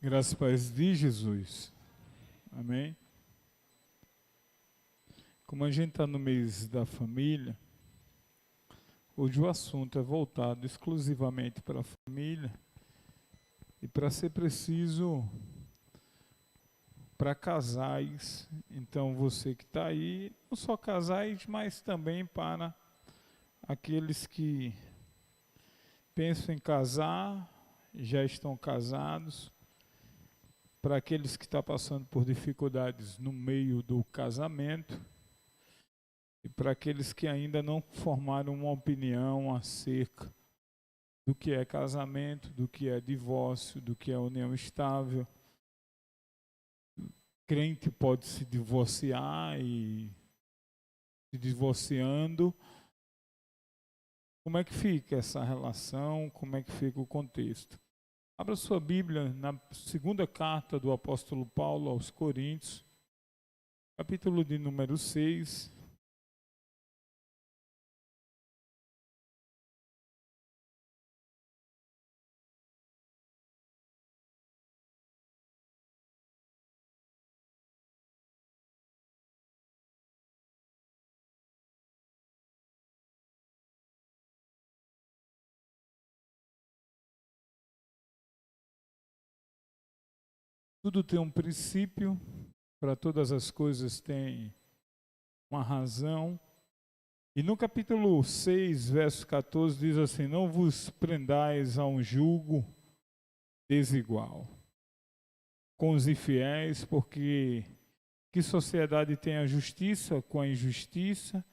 Graças e paz de Jesus. Amém? Como a gente está no mês da família, hoje o assunto é voltado exclusivamente para a família e, para ser preciso, para casais. Então, você que está aí, não só casais, mas também para aqueles que pensam em casar, já estão casados, para aqueles que estão passando por dificuldades no meio do casamento, e para aqueles que ainda não formaram uma opinião acerca do que é casamento, do que é divórcio, do que é união estável. Crente pode se divorciar e, se divorciando, como é que fica essa relação, como é que fica o contexto? Abra sua Bíblia na segunda carta do apóstolo Paulo aos Coríntios, capítulo de número 6. Tudo tem um princípio, para todas as coisas tem uma razão. E no capítulo 6, verso 14, diz assim: não vos prendais a um jugo desigual com os infiéis, porque que sociedade tem a justiça com a injustiça,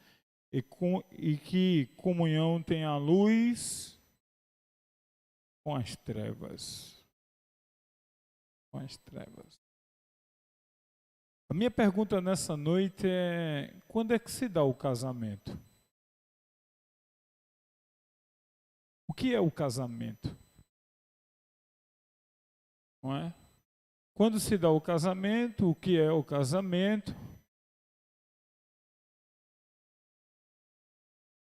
e que comunhão tem a luz com as trevas. Com as trevas. A minha pergunta nessa noite é: quando é que se dá o casamento? O que é o casamento? Não é? Quando se dá o casamento, o que é o casamento?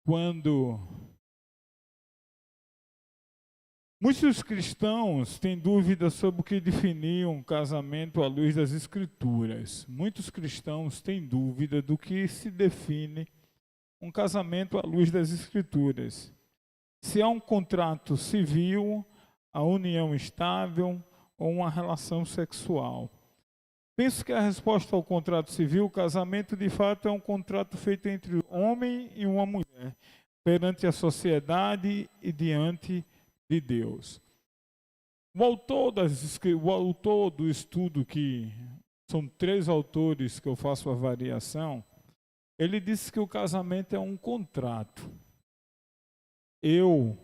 Quando muitos cristãos têm dúvidas sobre o que definir um casamento à luz das Escrituras. Muitos cristãos têm dúvida do que se define um casamento à luz das Escrituras. Se é um contrato civil, a união estável ou uma relação sexual. Penso que a resposta ao contrato civil, o casamento de fato é um contrato feito entre um homem e uma mulher, perante a sociedade e diante de Deus. O autor do estudo, que são 3 autores que eu faço a variação, ele disse que o casamento é um contrato. Eu,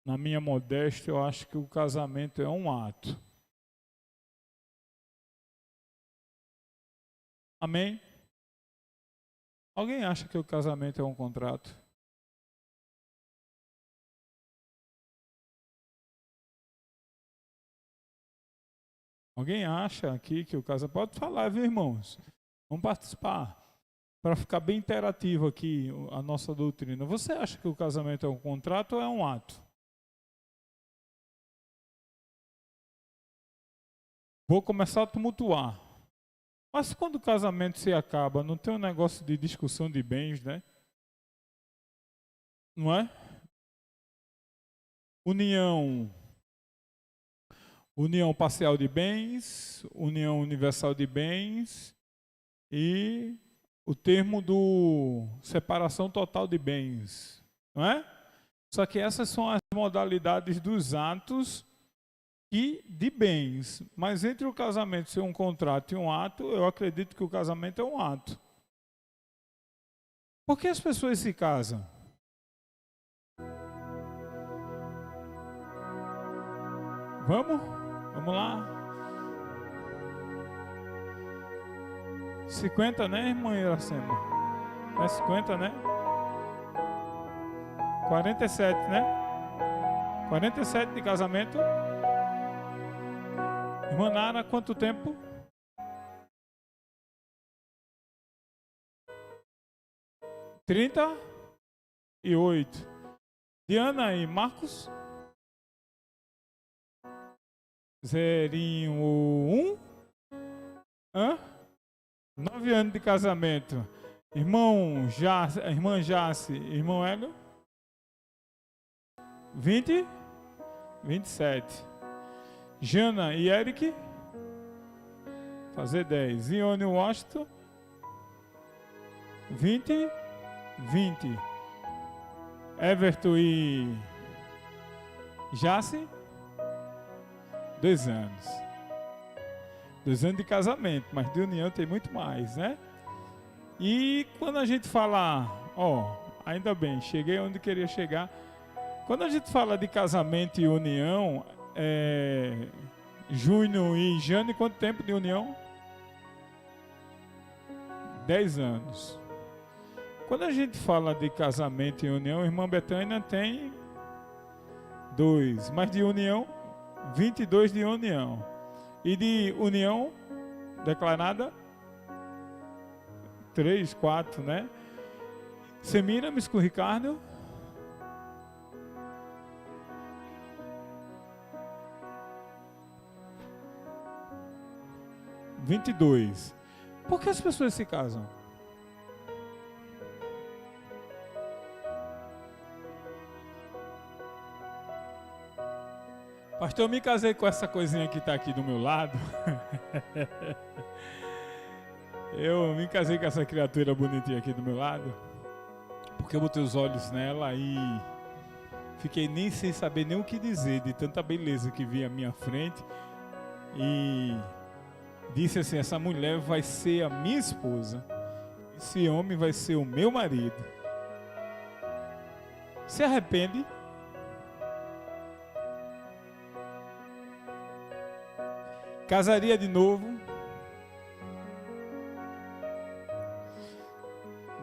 na minha modéstia, eu acho que o casamento é um ato. Amém? Alguém acha que o casamento é um contrato? Alguém acha aqui que o casamento... Pode falar, viu, irmãos? Vamos participar. Para ficar bem interativo aqui a nossa doutrina. Você acha que o casamento é um contrato ou é um ato? Vou começar a tumultuar. Mas quando o casamento se acaba, não tem um negócio de discussão de bens, né? Não é? União parcial de bens, união universal de bens e o termo do separação total de bens, não é? Só que essas são as modalidades dos atos e de bens. Mas entre o casamento ser um contrato e um ato, eu acredito que o casamento é um ato. Por que as pessoas se casam? Vamos? Vamos lá. 50, né, irmã Iracema? É 50, né? 47, né? 47 de casamento. Irmã Nara, quanto tempo? 38. Diana e Marcos? 01. Hã? 9 anos de casamento. Irmã Jace, irmão Hélio? 20? 27. Jana e Eric? Fazer 10. Ione Washington? 20? 20. Everton e Jace? 2 anos. 2 anos de casamento, mas de união tem muito mais, né? E quando a gente fala, ainda bem, cheguei onde queria chegar. Quando a gente fala de casamento e união, Júnior e Jane, quanto tempo de união? 10 anos. Quando a gente fala de casamento e união, a irmã Betânia tem 2, mas de união, 22 de união. E de união declarada, 3, 4, né? Semiramis com o Ricardo? 22. Por que as pessoas se casam? Pastor, eu me casei com essa coisinha que está aqui do meu lado. Eu me casei com essa criatura bonitinha aqui do meu lado, porque eu botei os olhos nela e fiquei nem sem saber nem o que dizer de tanta beleza que vi à minha frente. E disse assim: essa mulher vai ser a minha esposa, esse homem vai ser o meu marido. Se arrepende? Casaria de novo?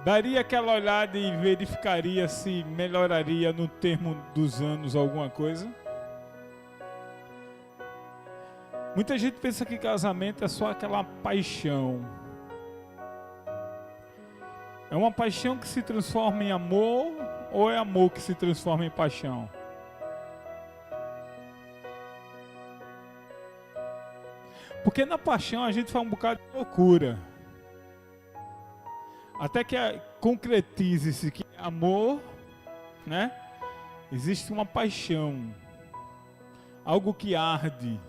Daria aquela olhada e verificaria se melhoraria no termo dos anos alguma coisa? Muita gente pensa que casamento é só aquela paixão. É uma paixão que se transforma em amor ou é amor que se transforma em paixão? Porque na paixão a gente faz um bocado de loucura. Até que concretize-se que amor, né? Existe uma paixão. Algo que arde.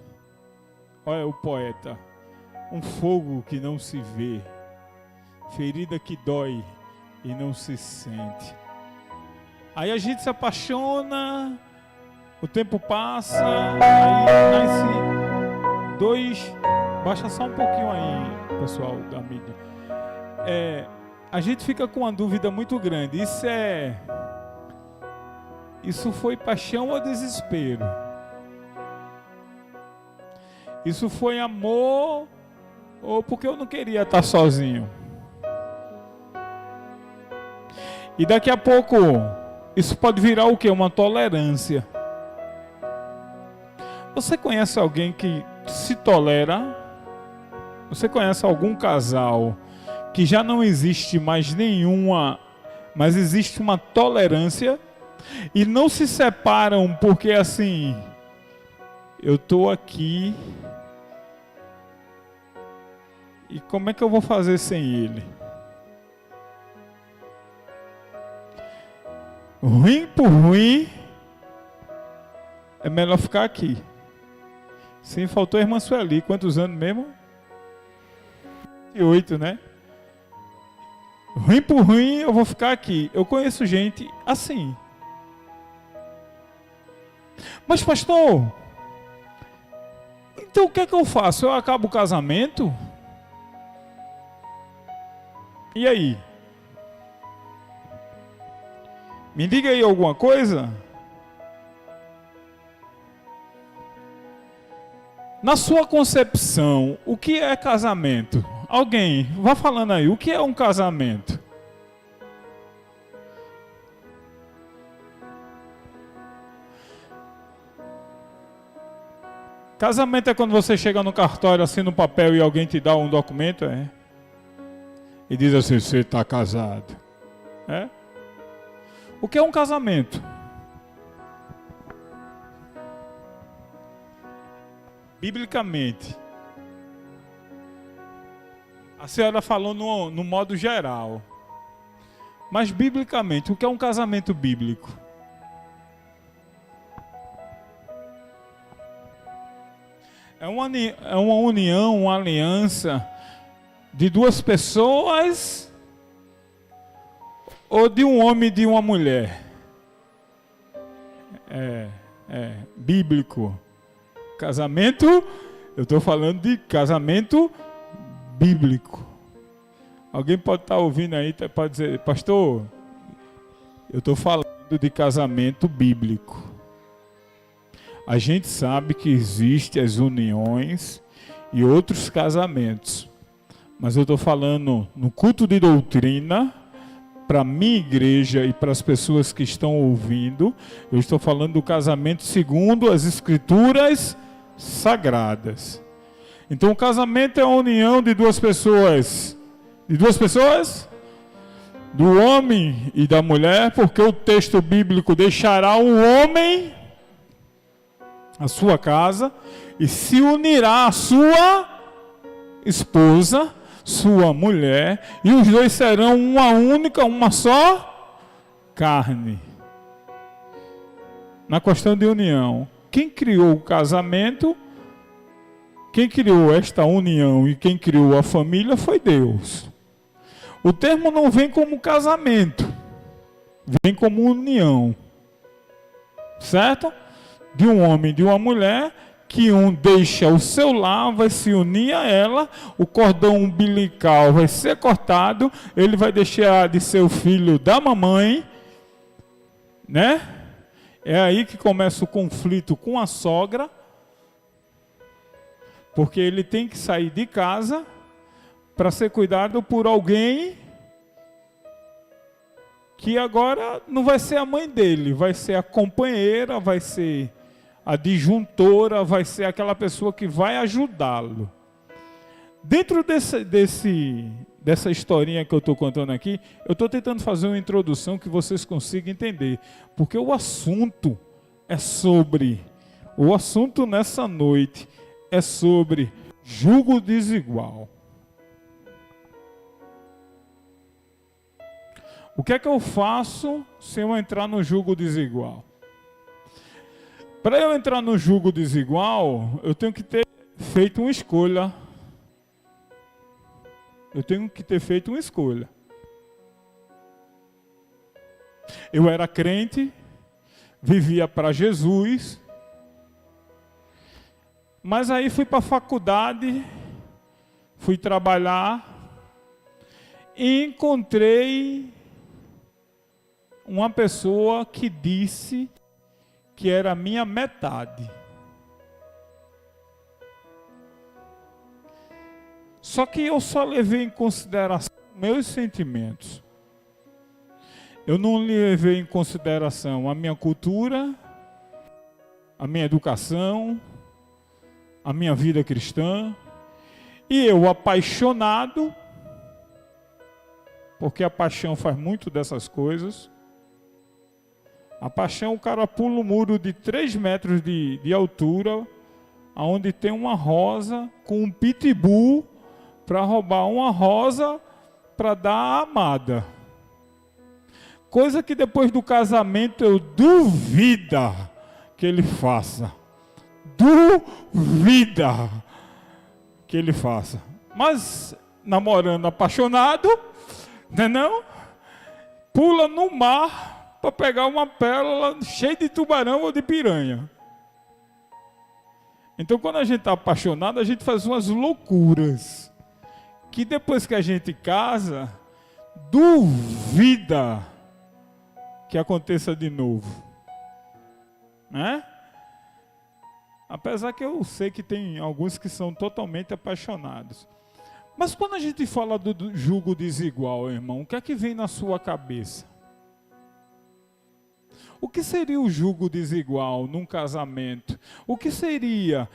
Olha o poeta. Um fogo que não se vê. Ferida que dói e não se sente. Aí a gente se apaixona. O tempo passa. Aí nasce 2, baixa só um pouquinho aí, pessoal da mídia. A gente fica com uma dúvida muito grande. Isso foi paixão ou desespero? Isso foi amor ou porque eu não queria estar sozinho? E daqui a pouco isso pode virar o quê? Uma tolerância. Você conhece alguém que se tolera? Você conhece algum casal que já não existe mais nenhuma, mas existe uma tolerância e não se separam porque assim, eu estou aqui e como é que eu vou fazer sem ele? Ruim por ruim, é melhor ficar aqui. Sim, faltou a irmã Sueli. Quantos anos mesmo? 28, né? Ruim por ruim, eu vou ficar aqui. Eu conheço gente assim. Mas pastor, então o que é que eu faço? Eu acabo o casamento? E aí? Me diga aí alguma coisa? Na sua concepção, o que é casamento? Alguém, vá falando aí, o que é um casamento? Casamento é quando você chega no cartório, assina um papel e alguém te dá um documento, e diz assim, você está casado. O que é um casamento? biblicamente. A senhora falou no modo geral. Mas biblicamente, o que é um casamento bíblico? É uma união, uma aliança de duas pessoas ou de um homem e de uma mulher? Bíblico. Casamento, eu estou falando de casamento bíblico. Alguém pode estar ouvindo aí, pode dizer, pastor, eu estou falando de casamento bíblico. A gente sabe que existem as uniões e outros casamentos. Mas eu estou falando no culto de doutrina, para a minha igreja e para as pessoas que estão ouvindo, eu estou falando do casamento segundo as escrituras sagradas. Então o casamento é a união de duas pessoas. De duas pessoas? Do homem e da mulher, porque o texto bíblico deixará o homem a sua casa e se unirá à sua esposa, sua mulher, e os dois serão uma única, uma só carne. Na questão de união, quem criou o casamento, quem criou esta união e quem criou a família foi Deus. O termo não vem como casamento, vem como união, certo? De um homem e de uma mulher, que um deixa o seu lar, vai se unir a ela, o cordão umbilical vai ser cortado, ele vai deixar de ser o filho da mamãe, né? É aí que começa o conflito com a sogra, porque ele tem que sair de casa para ser cuidado por alguém que agora não vai ser a mãe dele, vai ser a companheira, vai ser a disjuntora, vai ser aquela pessoa que vai ajudá-lo. Dentro dessa historinha que eu estou contando aqui, eu estou tentando fazer uma introdução que vocês consigam entender, porque o assunto nessa noite é sobre jugo desigual. O que é que eu faço se eu entrar no jugo desigual? Para eu entrar no jugo desigual, eu tenho que ter feito uma escolha. Eu era crente, vivia para Jesus, mas aí fui para a faculdade, fui trabalhar e encontrei uma pessoa que disse que era a minha metade. Só que eu só levei em consideração meus sentimentos. Eu não levei em consideração a minha cultura, a minha educação, a minha vida cristã. E eu, apaixonado, porque a paixão faz muito dessas coisas. A paixão, o cara pula um muro de 3 metros de altura, onde tem uma rosa com um pitbull para roubar uma rosa para dar à amada. Coisa que depois do casamento eu duvida que ele faça. Duvida que ele faça. Mas namorando apaixonado, não? Pula no mar para pegar uma pérola cheia de tubarão ou de piranha. Então, quando a gente está apaixonado, a gente faz umas loucuras que depois que a gente casa, duvida que aconteça de novo, né? Apesar que eu sei que tem alguns que são totalmente apaixonados. Mas quando a gente fala do jugo desigual, irmão, o que é que vem na sua cabeça? O que seria o jugo desigual num casamento? O que seria?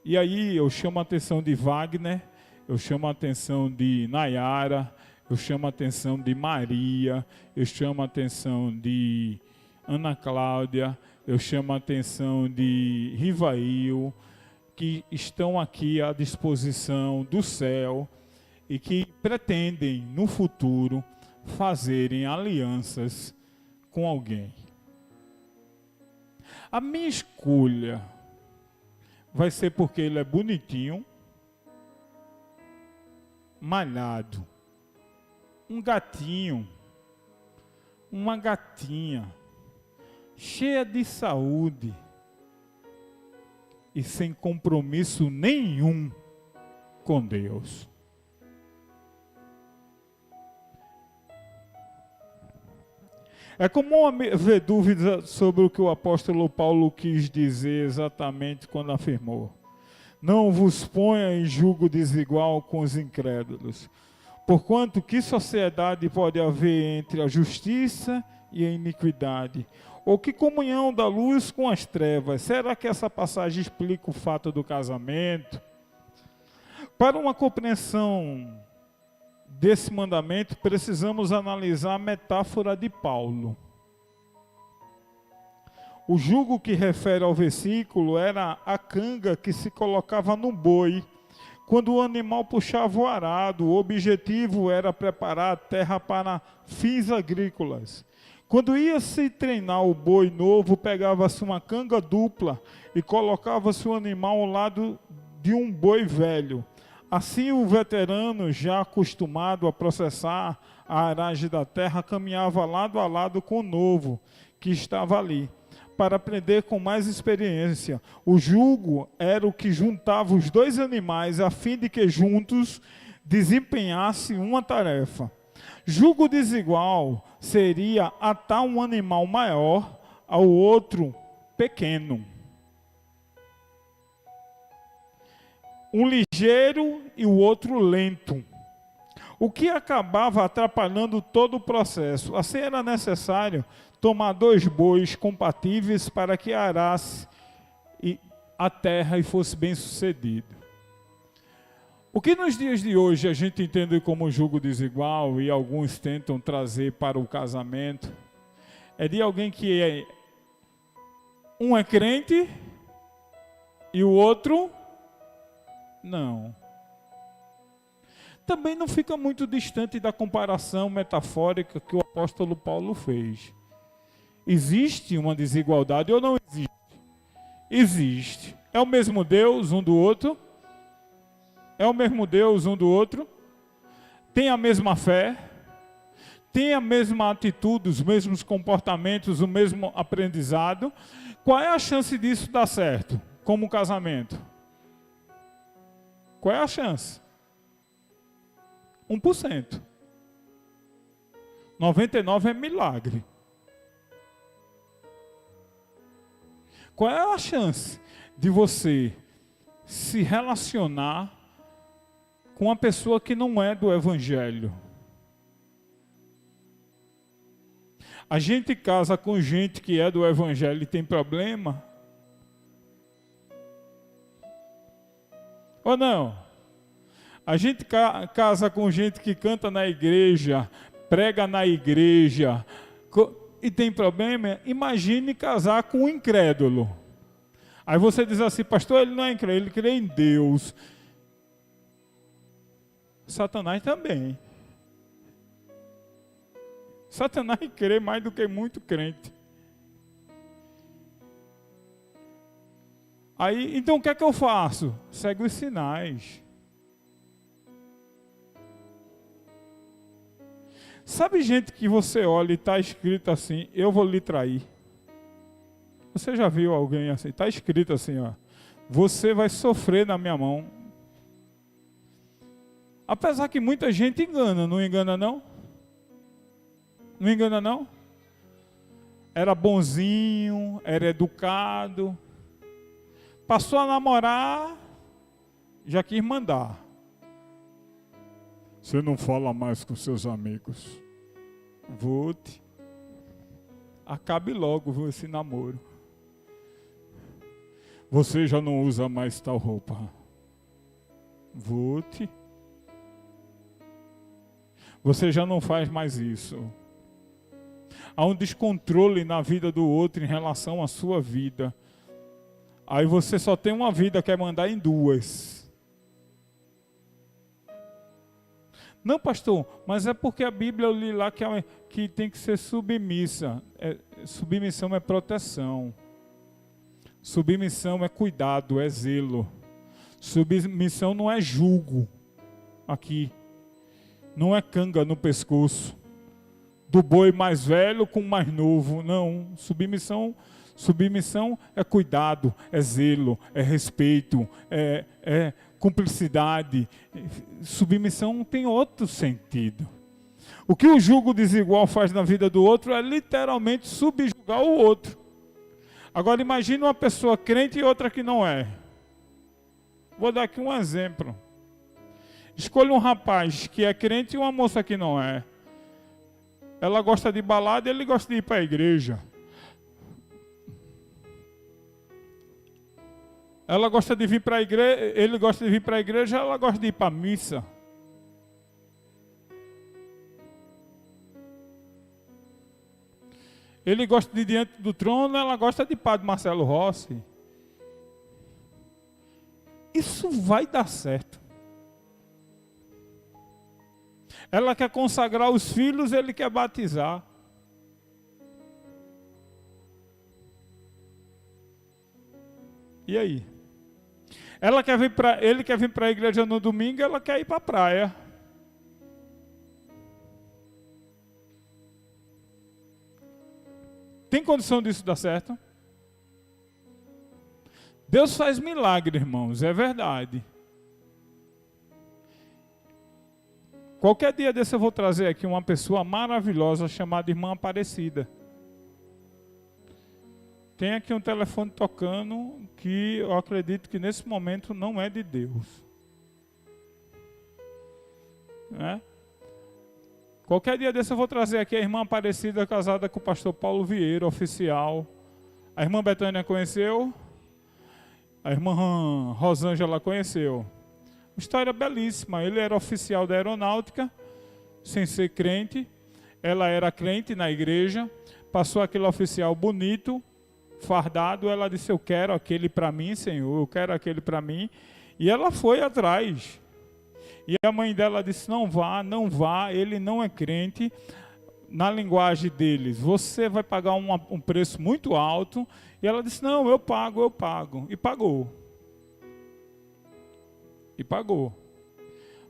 E aí eu chamo a atenção de Wagner, eu chamo a atenção de Nayara, eu chamo a atenção de Maria, eu chamo a atenção de Ana Cláudia, eu chamo a atenção de Rivail, que estão aqui à disposição do céu e que pretendem, no futuro, fazerem alianças com alguém. A minha escolha vai ser porque ele é bonitinho, malhado, um gatinho, uma gatinha, cheia de saúde e sem compromisso nenhum com Deus. É comum haver dúvidas sobre o que o apóstolo Paulo quis dizer exatamente quando afirmou: não vos ponha em julgo desigual com os incrédulos, porquanto que sociedade pode haver entre a justiça e a iniquidade? Ou que comunhão da luz com as trevas? Será que essa passagem explica o fato do casamento? Para uma compreensão desse mandamento, precisamos analisar a metáfora de Paulo. O jugo que refere ao versículo era a canga que se colocava no boi quando o animal puxava o arado. O objetivo era preparar a terra para fins agrícolas. Quando ia se treinar o boi novo, pegava-se uma canga dupla e colocava-se o animal ao lado de um boi velho. Assim, o veterano, já acostumado a processar a aragem da terra, caminhava lado a lado com o novo, que estava ali, para aprender com mais experiência. O jugo era o que juntava os dois animais, a fim de que juntos desempenhassem uma tarefa. Jugo desigual seria atar um animal maior ao outro pequeno. Um ligeiro e o outro lento, o que acabava atrapalhando todo o processo. Assim era necessário tomar 2 bois compatíveis para que arasse a terra e fosse bem sucedido. O que nos dias de hoje a gente entende como jugo desigual e alguns tentam trazer para o casamento é de alguém que um é crente e o outro não. Também não fica muito distante da comparação metafórica que o apóstolo Paulo fez. Existe uma desigualdade ou não existe? Existe. É o mesmo Deus um do outro? É o mesmo Deus um do outro? Tem a mesma fé? Tem a mesma atitude, os mesmos comportamentos, o mesmo aprendizado? Qual é a chance disso dar certo como casamento? Qual é a chance? 1%. 99% é milagre. Qual é a chance de você se relacionar com uma pessoa que não é do Evangelho? A gente casa com gente que é do Evangelho e tem problema? Ou não? A gente casa com gente que canta na igreja, prega na igreja e tem problema? Imagine casar com um incrédulo. Aí você diz assim: pastor, ele não é incrédulo, ele crê em Deus. Satanás também. Satanás crê mais do que muito crente. Aí, então o que é que eu faço? Segue os sinais. Sabe gente que você olha e está escrito assim: eu vou lhe trair. Você já viu alguém assim? Está escrito assim, ó: você vai sofrer na minha mão. Apesar que muita gente engana, não engana não? Não engana não? Era bonzinho, era educado. Passou a namorar, já quis mandar. Você não fala mais com seus amigos. Volte. Acabe logo, viu, esse namoro. Você já não usa mais tal roupa. Volte. Você já não faz mais isso. Há um descontrole na vida do outro em relação à sua vida. Aí você só tem uma vida, quer mandar em duas. Não, pastor, mas é porque a Bíblia eu li lá que tem que ser submissa. Submissão é proteção. Submissão é cuidado, é zelo. Submissão não é jugo aqui. Não é canga no pescoço. Do boi mais velho com o mais novo. Não, submissão é cuidado, é zelo, é respeito, é cumplicidade. Submissão tem outro sentido. O que o jugo desigual faz na vida do outro é literalmente subjugar o outro. Agora imagine uma pessoa crente e outra que não é. Vou dar aqui um exemplo. Escolha um rapaz que é crente e uma moça que não é. Ela gosta de balada e ele gosta de ir para a igreja. Ela gosta de vir para a igreja, ele gosta de vir para a igreja, ela gosta de ir para a missa. Ele gosta de ir diante do trono, ela gosta de Padre Marcelo Rossi. Isso vai dar certo. Ela quer consagrar os filhos, ele quer batizar. E aí? Ele quer vir para a igreja no domingo, ela quer ir para a praia. Tem condição disso dar certo? Deus faz milagre, irmãos, é verdade. Qualquer dia desse eu vou trazer aqui uma pessoa maravilhosa chamada Irmã Aparecida. Tem aqui um telefone tocando que eu acredito que nesse momento não é de Deus. Né? Qualquer dia desse eu vou trazer aqui a Irmã Aparecida casada com o pastor Paulo Vieira, oficial. A Irmã Betânia conheceu. A Irmã Rosângela conheceu. História belíssima. Ele era oficial da aeronáutica, sem ser crente. Ela era crente na igreja. Passou aquele oficial bonito, fardado. Ela disse, eu quero aquele para mim, Senhor. Eu quero aquele para mim. E ela foi atrás. E a mãe dela disse, não vá. Ele não é crente. Na linguagem deles, você vai pagar um preço muito alto. E ela disse, não, eu pago. E pagou.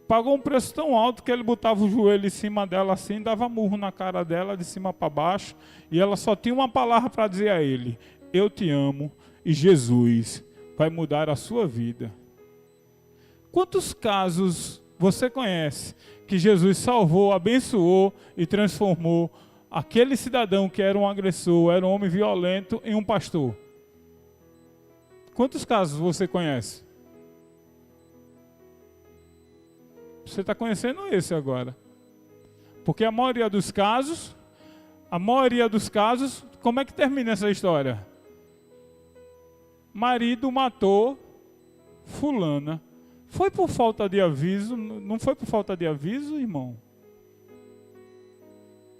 Pagou um preço tão alto que ele botava o joelho em cima dela assim, dava murro na cara dela de cima para baixo, e ela só tinha uma palavra para dizer a ele, eu te amo e Jesus vai mudar a sua vida. Quantos casos você conhece que Jesus salvou, abençoou e transformou aquele cidadão que era um agressor, era um homem violento, em um pastor? Quantos casos você conhece? Você está conhecendo esse agora. Porque a maioria dos casos, como é que termina essa história? Marido matou fulana. Foi por falta de aviso? Não foi por falta de aviso, irmão?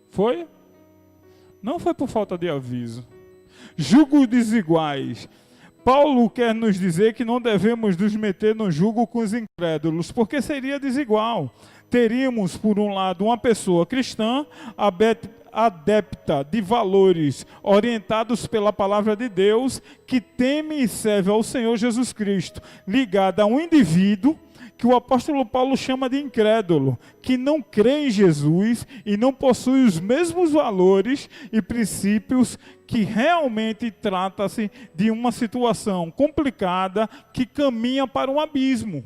Foi? Não foi por falta de aviso. Julgos desiguais. Paulo quer nos dizer que não devemos nos meter no julgo com os incrédulos, porque seria desigual. Teríamos, por um lado, uma pessoa cristã, adepta de valores orientados pela palavra de Deus, que teme e serve ao Senhor Jesus Cristo, ligada a um indivíduo que o apóstolo Paulo chama de incrédulo, que não crê em Jesus e não possui os mesmos valores e princípios, que realmente trata-se de uma situação complicada que caminha para um abismo.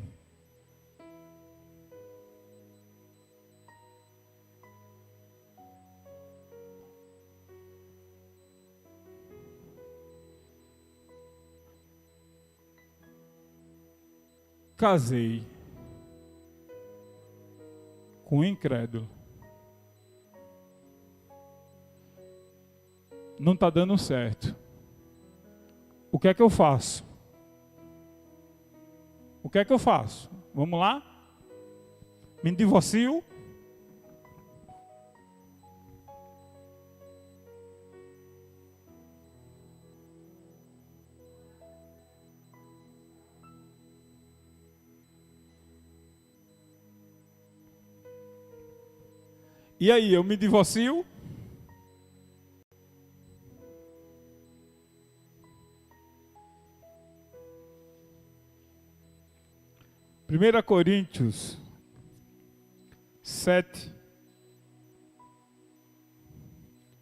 Casei com um incrédulo. Não está dando certo. O que é que eu faço? Vamos lá? Me divorcio? E aí, eu me divorcio? Primeira Coríntios 7,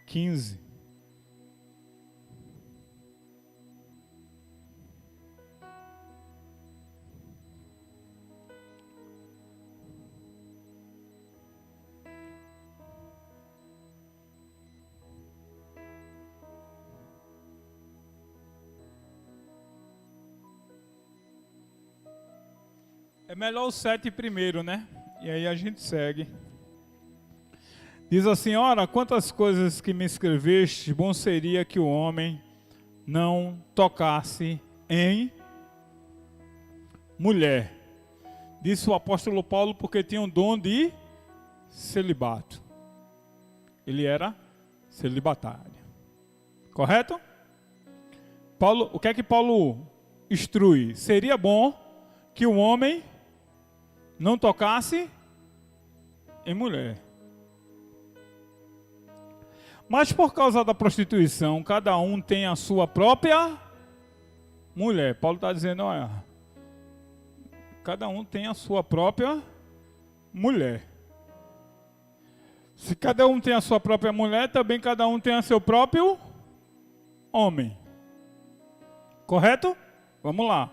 15. É melhor o 7 primeiro, né? E aí a gente segue. Diz assim: ora, quantas coisas que me escreveste, bom seria que o homem não tocasse em mulher. Disse o apóstolo Paulo porque tinha um dom de celibato. Ele era celibatário. Correto? Paulo, o que é que Paulo instrui? Seria bom que o homem não tocasse em mulher. Mas por causa da prostituição, cada um tem a sua própria mulher. Paulo está dizendo, olha, cada um tem a sua própria mulher. Se cada um tem a sua própria mulher, também cada um tem o seu próprio homem. Correto? Vamos lá.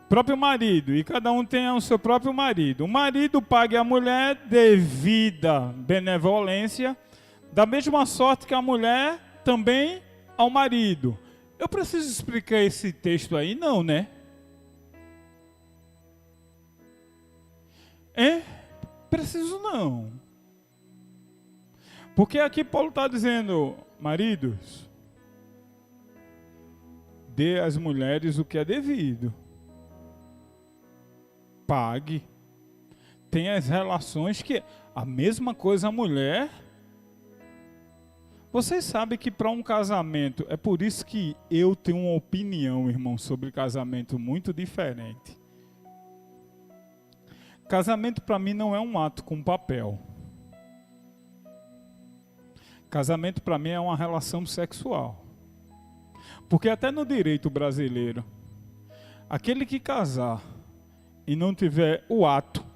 Próprio marido, e cada um tem o seu próprio marido. O marido pague à mulher devida benevolência, da mesma sorte que a mulher também ao marido. Eu preciso explicar esse texto aí? Não, né? Preciso não. Porque aqui Paulo está dizendo, maridos, dê às mulheres o que é devido. Pague. Tem as relações que a mesma coisa a mulher. Vocês sabem que para um casamento, é por isso que eu tenho uma opinião, irmão, sobre casamento muito diferente. Casamento para mim não é um ato com papel. Casamento para mim é uma relação sexual. Porque até no direito brasileiro, aquele que casar e não tiver o ato,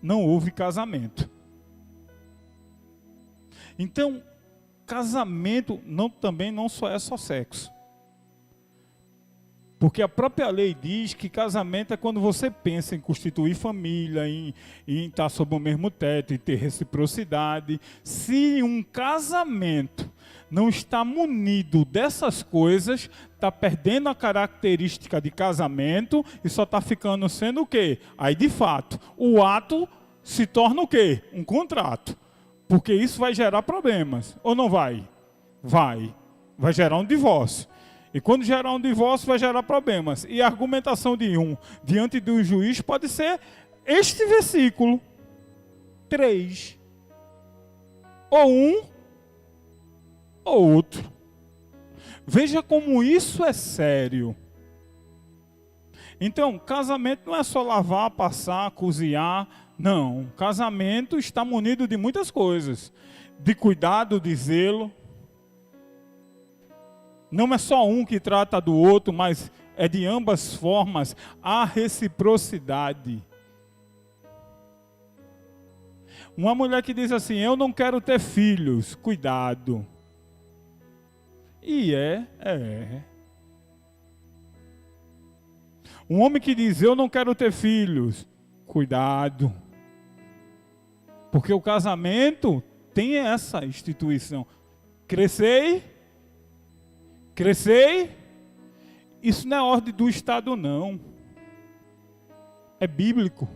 não houve casamento. Então, casamento também não só é só sexo. Porque a própria lei diz que casamento é quando você pensa em constituir família, em estar sob o mesmo teto, em ter reciprocidade. Se um casamento não está munido dessas coisas, está perdendo a característica de casamento e só está ficando sendo o quê? Aí, de fato, o ato se torna o quê? Um contrato. Porque isso vai gerar problemas. Ou não vai? Vai. Vai gerar um divórcio. E quando gerar um divórcio, vai gerar problemas. E a argumentação de um diante do juiz pode ser este versículo 3. Ou um, ou outro. Veja como isso é sério. Então, casamento não é só lavar, passar, cozinhar. Não. Casamento está munido de muitas coisas. De cuidado, de zelo. Não é só um que trata do outro, mas é de ambas formas. Há reciprocidade. Uma mulher que diz assim, eu não quero ter filhos. Cuidado. E é. Um homem que diz, eu não quero ter filhos. Cuidado. Porque o casamento tem essa instituição. Crescei. Isso não é ordem do Estado, não. É bíblico.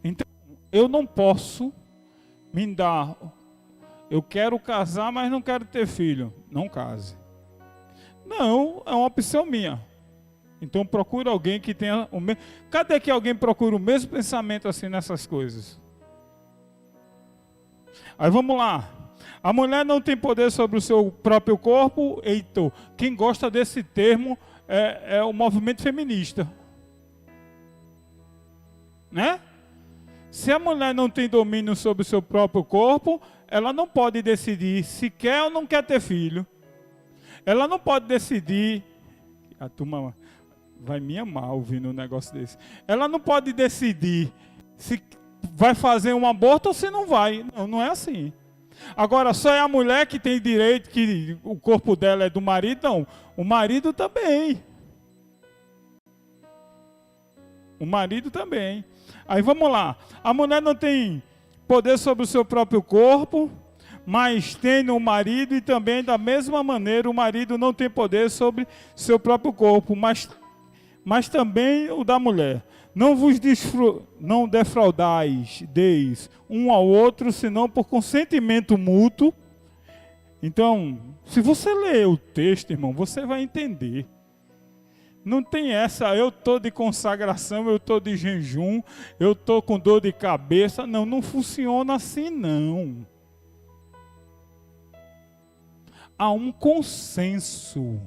Então, eu não posso me dar... Eu quero casar, mas não quero ter filho. Não case. Não, é uma opção minha. Então procura alguém que tenha o mesmo... Cadê que alguém procura o mesmo pensamento assim nessas coisas? Aí vamos lá. A mulher não tem poder sobre o seu próprio corpo. Eita, quem gosta desse termo é o movimento feminista. né? Se a mulher não tem domínio sobre o seu próprio corpo, ela não pode decidir se quer ou não quer ter filho. Ela não pode decidir. A turma vai me amar ouvindo um negócio desse. Ela não pode decidir se vai fazer um aborto ou se não vai. Não, não é assim. Agora, só é a mulher que tem direito, que o corpo dela é do marido? Não, o marido também. O marido também. Aí vamos lá. A mulher não tem poder sobre o seu próprio corpo, mas tem o marido, e também da mesma maneira o marido não tem poder sobre seu próprio corpo, mas também o da mulher. Não defraudais deis um ao outro, senão por consentimento mútuo. Então, se você ler o texto, irmão, você vai entender. Não tem essa, eu estou de consagração, eu estou de jejum, eu estou com dor de cabeça. Não, não funciona assim não. Há um consenso.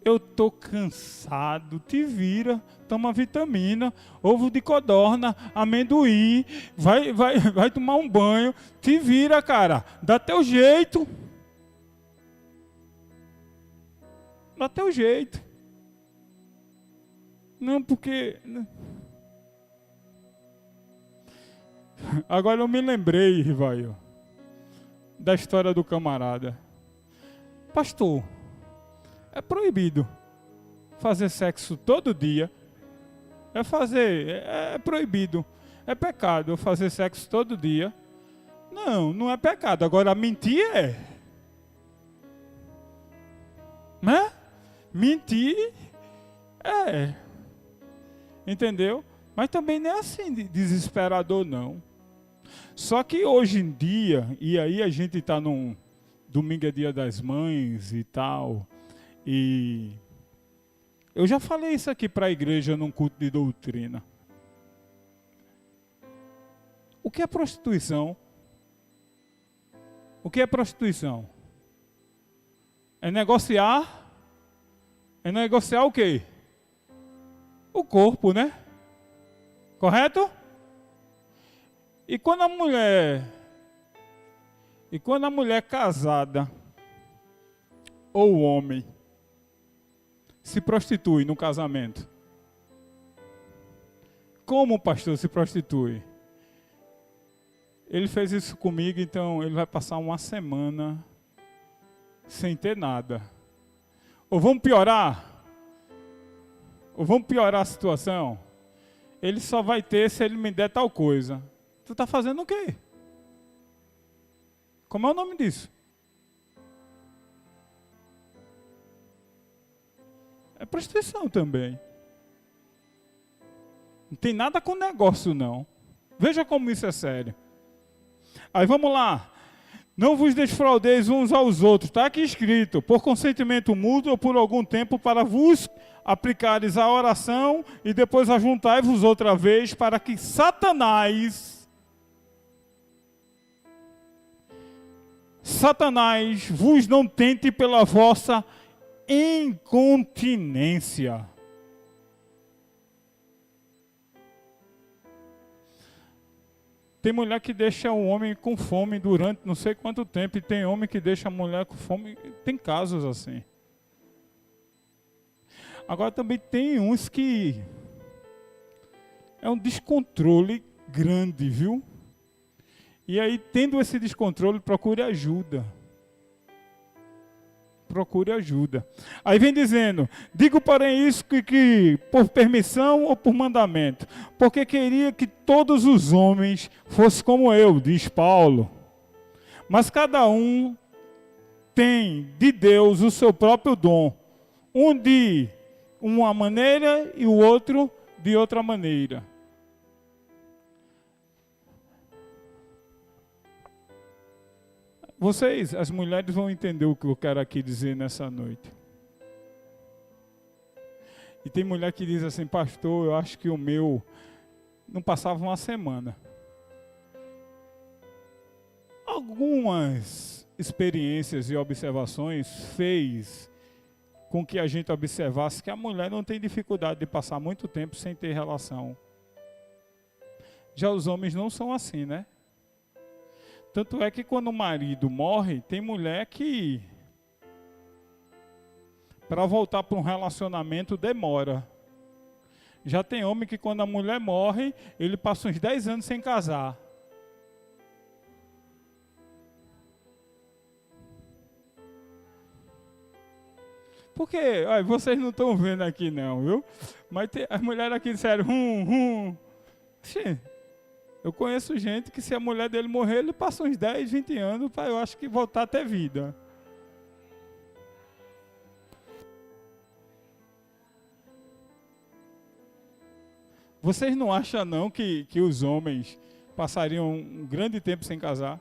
Eu estou cansado, te vira, toma vitamina, ovo de codorna, amendoim, vai tomar um banho, te vira, cara, dá teu jeito. Dá teu jeito. Não, porque... Agora eu me lembrei, Rivaio, da história do camarada. Pastor, é proibido fazer sexo todo dia. É proibido. É pecado eu fazer sexo todo dia. Não, não é pecado. Agora mentir é. Né? Mentir é. Entendeu? Mas também não é assim desesperador, não. Só que hoje em dia, e aí a gente está num domingo é dia das mães e tal, e eu já falei isso aqui para a igreja num culto de doutrina. O que é prostituição? O que é prostituição? É negociar? É negociar o quê? O corpo, né? Correto? E quando a mulher casada ou o homem se prostitui no casamento, como o pastor se prostitui? Ele fez isso comigo, então ele vai passar uma semana sem ter nada. Ou vamos piorar? Ou vamos piorar a situação? Ele só vai ter se ele me der tal coisa. Tu está fazendo o quê? Como é o nome disso? É prostituição também. Não tem nada com negócio, não. Veja como isso é sério. Aí vamos lá. Não vos defraudeis uns aos outros. Está aqui escrito. Por consentimento mútuo ou por algum tempo para vos aplicares a oração e depois ajuntai-vos outra vez para que Satanás vos não tente pela vossa incontinência. Tem mulher que deixa o homem com fome durante não sei quanto tempo, e tem homem que deixa a mulher com fome. Tem casos assim. Agora também tem uns que é um descontrole grande, viu? E aí, tendo esse descontrole, procure ajuda. Procure ajuda. Aí vem dizendo, digo porém isso que por permissão ou por mandamento, porque queria que todos os homens fossem como eu, diz Paulo. Mas cada um tem de Deus o seu próprio dom, um de uma maneira e o outro de outra maneira. Vocês, as mulheres, vão entender o que eu quero aqui dizer nessa noite. E tem mulher que diz assim, pastor, eu acho que o meu não passava uma semana. Algumas experiências e observações fez com que a gente observasse que a mulher não tem dificuldade de passar muito tempo sem ter relação Já os homens não são assim, né? Tanto é que quando o marido morre, tem mulher que, para voltar para um relacionamento, demora. Já tem homem que quando a mulher morre, ele passa uns 10 anos sem casar. Porque, olha, vocês não estão vendo aqui não, viu? Mas as mulheres aqui disseram, Sim, eu conheço gente que se a mulher dele morrer, ele passa uns 10, 20 anos para, eu acho que, voltar a ter vida. Vocês não acham não que os homens passariam um grande tempo sem casar?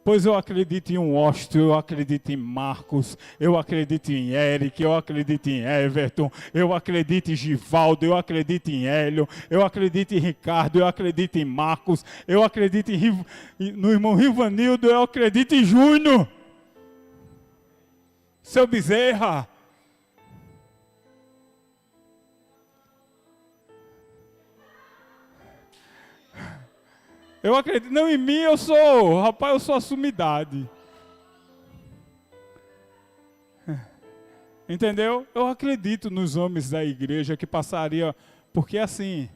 Pois eu acredito em Washington, eu acredito em Marcos, eu acredito em Eric, eu acredito em Everton, eu acredito em Givaldo, eu acredito em Hélio, eu acredito em Ricardo, eu acredito em Marcos, eu acredito no irmão Rivanildo, eu acredito em Júnior, seu Bezerra. Eu acredito, não em mim eu sou, rapaz, eu sou a sumidade. Entendeu? Eu acredito nos homens da igreja que passaria, porque assim,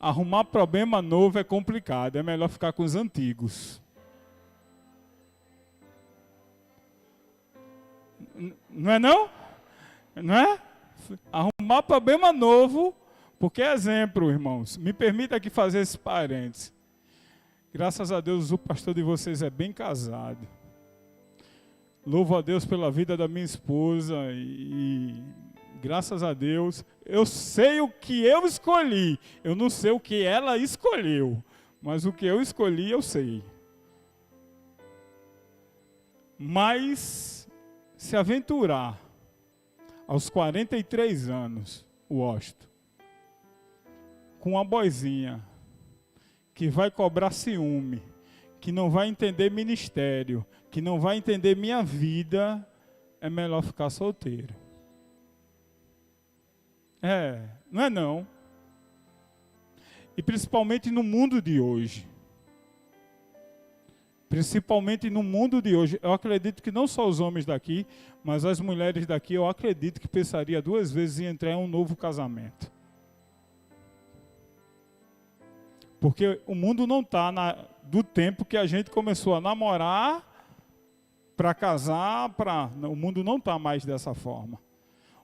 arrumar problema novo é complicado, é melhor ficar com os antigos. Não é não? Não é? Arrumar problema novo, porque exemplo, irmãos, me permita aqui fazer esse parênteses. Graças a Deus, o pastor de vocês é bem casado. Louvo a Deus pela vida da minha esposa e graças a Deus, eu sei o que eu escolhi. Eu não sei o que ela escolheu, mas o que eu escolhi eu sei. Mas se aventurar aos 43 anos, o Washington, com uma boizinha, que vai cobrar ciúme, que não vai entender ministério, que não vai entender minha vida, é melhor ficar solteiro. Não é não. E principalmente no mundo de hoje. Principalmente no mundo de hoje. Eu acredito que não só os homens daqui, mas as mulheres daqui, eu acredito que pensaria 2 vezes em entrar em um novo casamento. Porque o mundo não está do tempo que a gente começou a namorar para casar, o mundo não está mais dessa forma.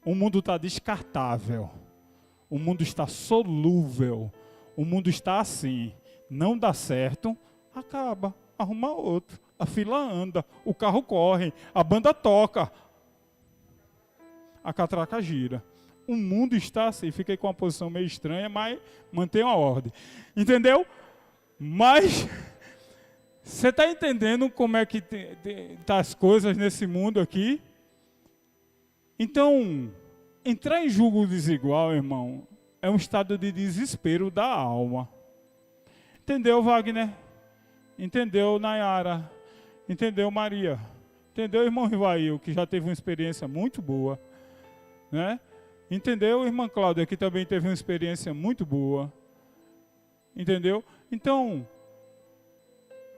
O mundo está descartável. O mundo está solúvel. O mundo está assim. Não dá certo, acaba. Arruma outro. A fila anda, o carro corre, a banda toca. A catraca gira. O mundo está assim, fiquei com uma posição meio estranha, mas mantenha a ordem. Entendeu? Mas você está entendendo como é que tá as coisas nesse mundo aqui? Então, entrar em julgo desigual, irmão, é um estado de desespero da alma. Entendeu, Wagner? Entendeu, Nayara? Entendeu, Maria? Entendeu, irmão Rivail, que já teve uma experiência muito boa, né? Entendeu, irmã Cláudia, que também teve uma experiência muito boa. Entendeu? Então,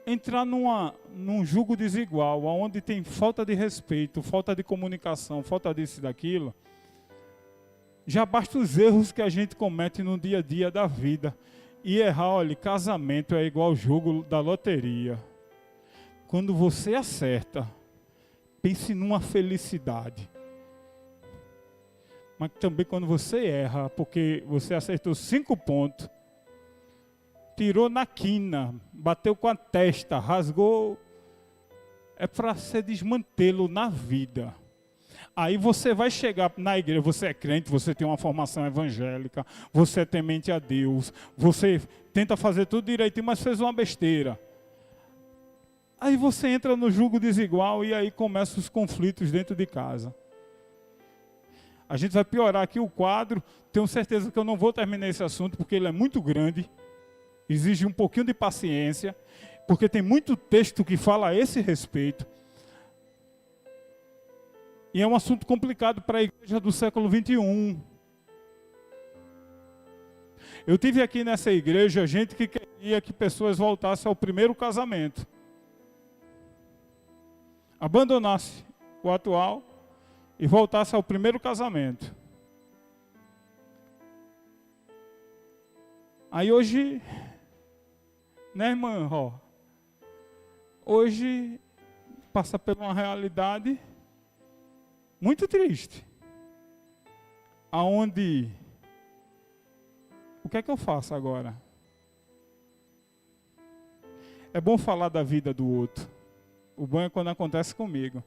entrar num jugo desigual, onde tem falta de respeito, falta de comunicação, falta disso e daquilo, já basta os erros que a gente comete no dia a dia da vida. E errar, olha, casamento é igual ao jogo da loteria. Quando você acerta, pense numa felicidade. Mas também quando você erra, porque você acertou 5 pontos, tirou na quina, bateu com a testa, rasgou, é para você desmantê-lo na vida. Aí você vai chegar na igreja, você é crente, você tem uma formação evangélica, você é temente a Deus, você tenta fazer tudo direitinho, mas fez uma besteira. Aí você entra no jugo desigual e aí começam os conflitos dentro de casa. A gente vai piorar aqui o quadro. Tenho certeza que eu não vou terminar esse assunto porque ele é muito grande. Exige um pouquinho de paciência, porque tem muito texto que fala a esse respeito. E é um assunto complicado para a igreja do século 21. Eu tive aqui nessa igreja gente que queria que pessoas voltassem ao primeiro casamento. Abandonasse o atual e voltasse ao primeiro casamento. Aí hoje, né, irmã? Hoje passa por uma realidade muito triste. Aonde, o que é que eu faço agora? É bom falar da vida do outro. O bom é quando acontece comigo.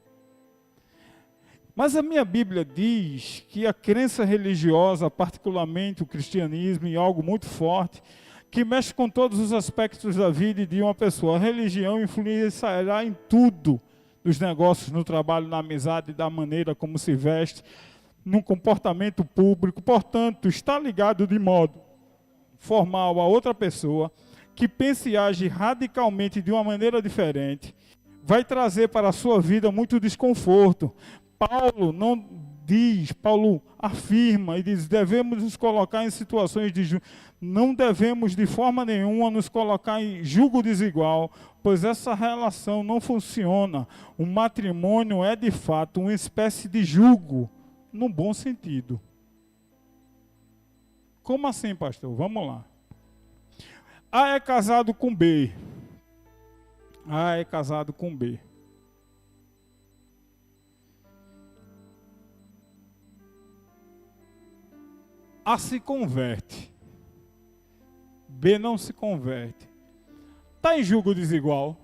Mas a minha Bíblia diz que a crença religiosa, particularmente o cristianismo, é algo muito forte, que mexe com todos os aspectos da vida de uma pessoa. A religião influenciará em tudo, nos negócios, no trabalho, na amizade, da maneira como se veste, no comportamento público. Portanto, está ligado de modo formal a outra pessoa, que pensa e age radicalmente de uma maneira diferente, vai trazer para a sua vida muito desconforto. Paulo afirma e diz, devemos nos colocar em situações de não devemos de forma nenhuma nos colocar em julgo desigual, pois essa relação não funciona. O matrimônio é de fato uma espécie de julgo, no bom sentido. Como assim, pastor? Vamos lá. A é casado com B. A é casado com B. A se converte. B não se converte. Está em julgo desigual.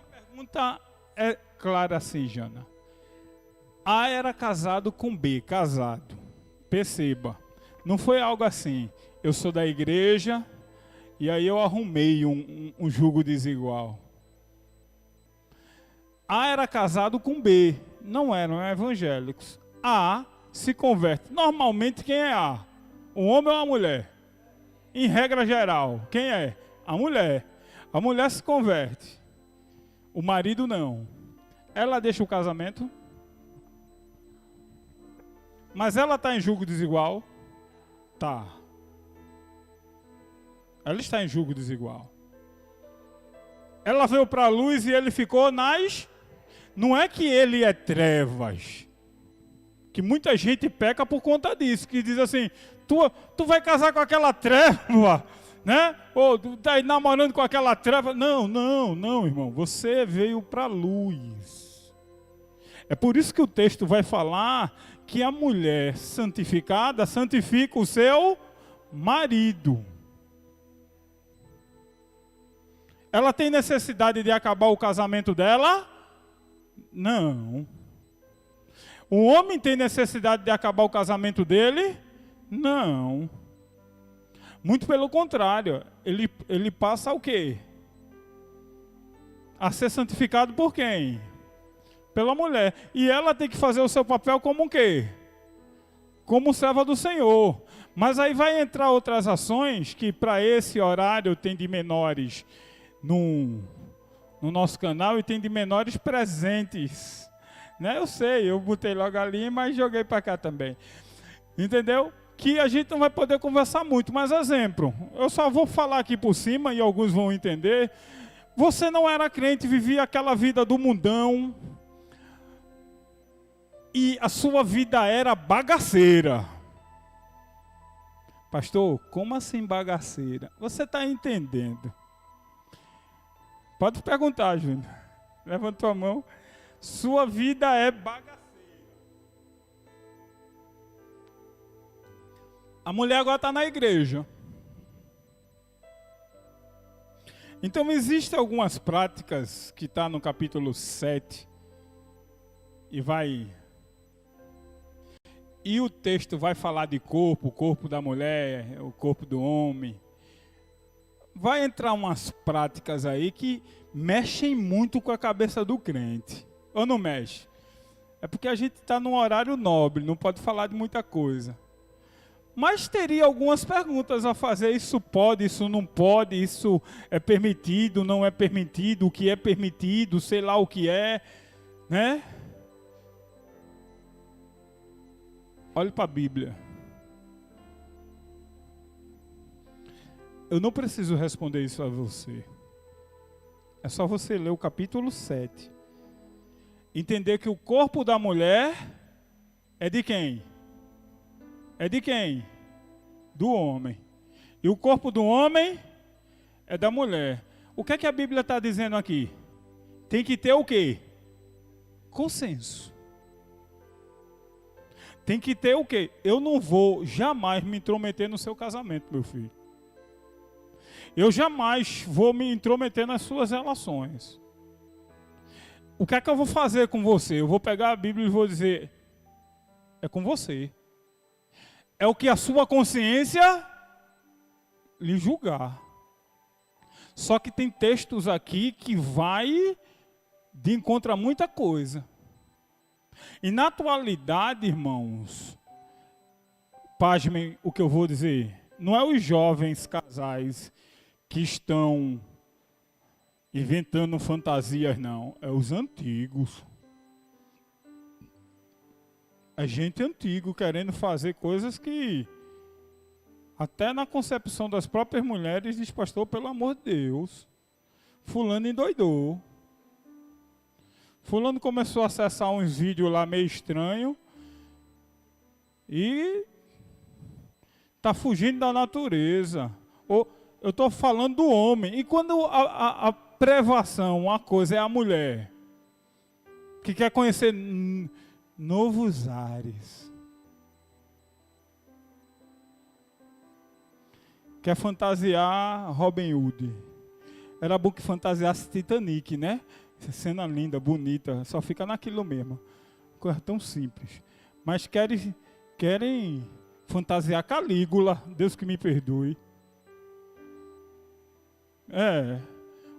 A pergunta é clara assim, Jana. A era casado com B, casado. Perceba, não foi algo assim, eu sou da igreja e aí eu arrumei um julgo desigual. A era casado com B, não eram evangélicos. A se converte. Normalmente quem é A? O homem ou a mulher? Em regra geral, quem é? A mulher. A mulher se converte. O marido não. Ela deixa o casamento? Mas ela está em julgo desigual? Tá. Ela está em julgo desigual. Ela veio para a luz e ele ficou nas... Não é que ele é trevas. Que muita gente peca por conta disso. Que diz assim, tu vai casar com aquela treva, né? Ou tu tá aí namorando com aquela treva. Não, irmão. Você veio para a luz. É por isso que o texto vai falar que a mulher santificada santifica o seu marido. Ela tem necessidade de acabar o casamento dela? Não. O homem tem necessidade de acabar o casamento dele? Não. Muito pelo contrário, ele passa o quê? A ser santificado por quem? Pela mulher. E ela tem que fazer o seu papel como o quê? Como serva do Senhor. Mas aí vai entrar outras ações que para esse horário tem de menores no nosso canal e tem de menores presentes. Né? Eu sei, eu botei logo ali, mas joguei para cá também. Entendeu? Que a gente não vai poder conversar muito. Mas exemplo, eu só vou falar aqui por cima e alguns vão entender. Você não era crente, vivia aquela vida do mundão. E a sua vida era bagaceira. Pastor, como assim bagaceira? Você está entendendo? Pode perguntar, Júnior. Levanta a mão. Sua vida é bagaceira. A mulher agora está na igreja. Então, existem algumas práticas que está no capítulo 7 e o texto vai falar de corpo, o corpo da mulher, o corpo do homem. Vai entrar umas práticas aí que mexem muito com a cabeça do crente. Ou não mexe? É porque a gente está num horário nobre, não pode falar de muita coisa. Mas teria algumas perguntas a fazer. Isso pode, isso não pode, isso é permitido, não é permitido, o que é permitido, sei lá o que é, né? Olhe para a Bíblia. Eu não preciso responder isso a você. É só você ler o capítulo 7. Entender que o corpo da mulher é de quem? É de quem? Do homem. E o corpo do homem é da mulher. O que é que a Bíblia está dizendo aqui? Tem que ter o quê? Consenso. Tem que ter o quê? Eu não vou jamais me intrometer no seu casamento, meu filho. Eu jamais vou me intrometer nas suas relações. O que é que eu vou fazer com você? Eu vou pegar a Bíblia e vou dizer, é com você. É o que a sua consciência lhe julgar. Só que tem textos aqui que vai de encontro a muita coisa. E na atualidade, irmãos, pasmem o que eu vou dizer, não é os jovens casais que estão inventando fantasias, não. É os antigos. É gente antiga querendo fazer coisas que até na concepção das próprias mulheres diz, pastor, pelo amor de Deus, fulano endoidou. Fulano começou a acessar uns vídeos lá meio estranho e está fugindo da natureza. Ou eu estou falando do homem. E quando a privação, uma coisa é a mulher que quer conhecer novos ares, quer fantasiar Robin Hood. Era bom que fantasiasse Titanic, né? Cena linda, bonita, só fica naquilo mesmo. Coisa tão simples. Mas querem fantasiar Calígula, Deus que me perdoe. É,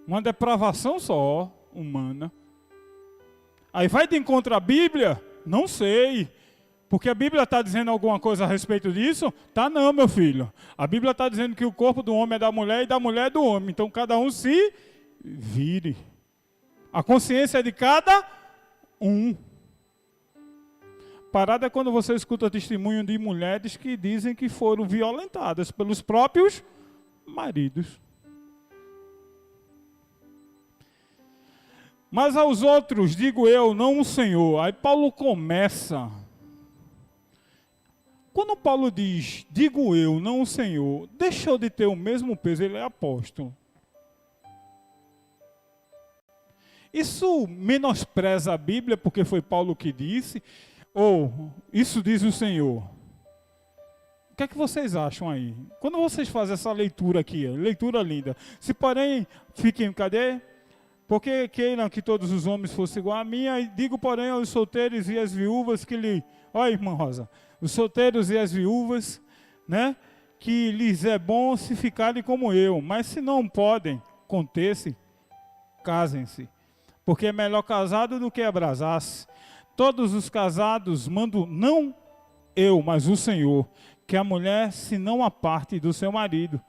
uma depravação só, humana. Aí vai de encontro à Bíblia? Não sei. Porque a Bíblia está dizendo alguma coisa a respeito disso? Tá não, meu filho. A Bíblia está dizendo que o corpo do homem é da mulher e da mulher é do homem. Então cada um se vire. A consciência é de cada um. Parada é quando você escuta testemunho de mulheres que dizem que foram violentadas pelos próprios maridos. Mas aos outros, digo eu, não o Senhor. Aí Paulo começa. Quando Paulo diz, digo eu, não o Senhor, deixou de ter o mesmo peso, ele é apóstolo. Isso menospreza a Bíblia, porque foi Paulo que disse, ou isso diz o Senhor? O que é que vocês acham aí? Quando vocês fazem essa leitura aqui, leitura linda, se porém, fiquem, cadê? Porque queiram que todos os homens fossem igual a mim, e digo porém aos solteiros e às viúvas que lhe... Olha, irmã Rosa, os solteiros e as viúvas, né? Que lhes é bom se ficarem como eu, mas se não podem conter-se, casem-se. Porque é melhor casado do que abrasar-se. Todos os casados mando, não eu, mas o Senhor, que a mulher se não aparte do seu marido.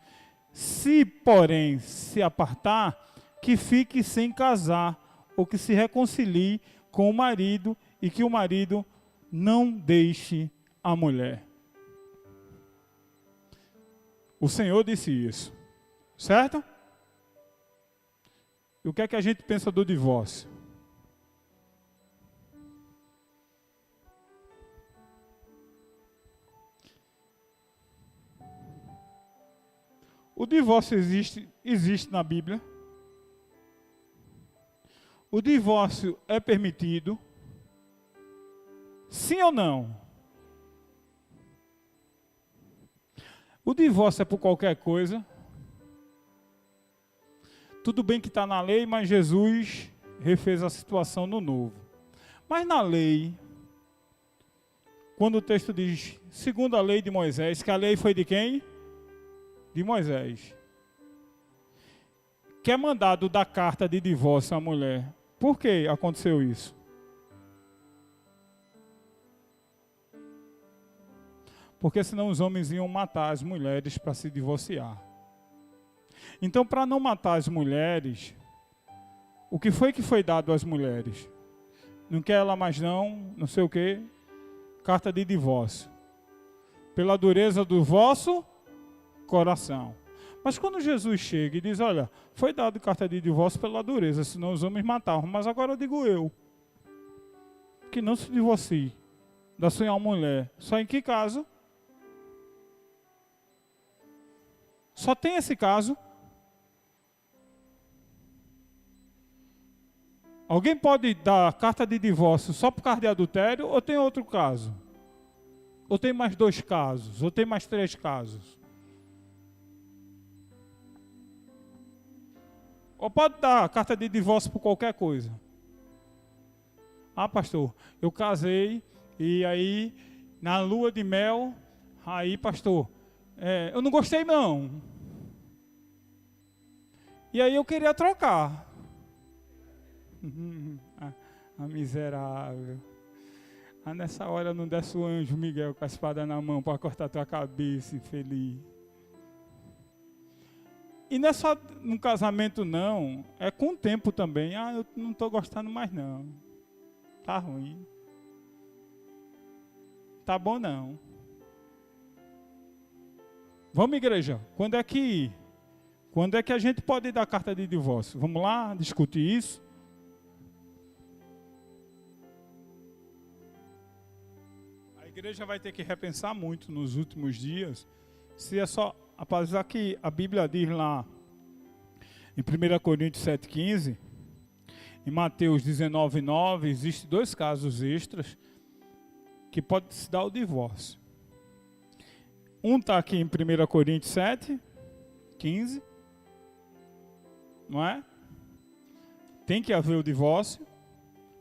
Se, porém, se apartar, que fique sem casar, ou que se reconcilie com o marido, e que o marido não deixe a mulher. O Senhor disse isso, certo? E o que é que a gente pensa do divórcio? O divórcio existe na Bíblia. O divórcio é permitido? Sim ou não? O divórcio é por qualquer coisa? Tudo bem que está na lei, mas Jesus refez a situação no novo. Mas na lei, quando o texto diz, segundo a lei de Moisés, que a lei foi de quem? De Moisés. Que é mandado dar carta de divórcio à mulher. Por que aconteceu isso? Porque senão os homens iam matar as mulheres para se divorciar. Então, para não matar as mulheres, o que foi dado às mulheres? Não quer ela mais não sei o quê, carta de divórcio. Pela dureza do vosso coração. Mas quando Jesus chega e diz, olha, foi dado carta de divórcio pela dureza, senão os homens matavam. Mas agora eu digo eu, que não se divorcie da sua mulher. Só em que caso? Só tem esse caso. Alguém pode dar carta de divórcio só por causa de adultério ou tem outro caso? Ou tem mais 2 casos? Ou tem mais 3 casos? Ou pode dar carta de divórcio por qualquer coisa? Ah, pastor, eu casei e aí na lua de mel, aí pastor, eu não gostei não. E aí eu queria trocar. A miserável. Nessa hora não desce o anjo Miguel com a espada na mão para cortar tua cabeça, infeliz. E não é só no casamento não, é com o tempo também. Eu não estou gostando mais não. Tá ruim. Tá bom não. Vamos, igreja, quando é que a gente pode dar carta de divórcio? Vamos lá discutir isso? A igreja vai ter que repensar muito nos últimos dias, se é só, apesar que a Bíblia diz lá, em 1 Coríntios 7,15, em Mateus 19,9, existem 2 casos extras que pode se dar o divórcio. Um está aqui em 1 Coríntios 7,15, não é? Tem que haver o divórcio.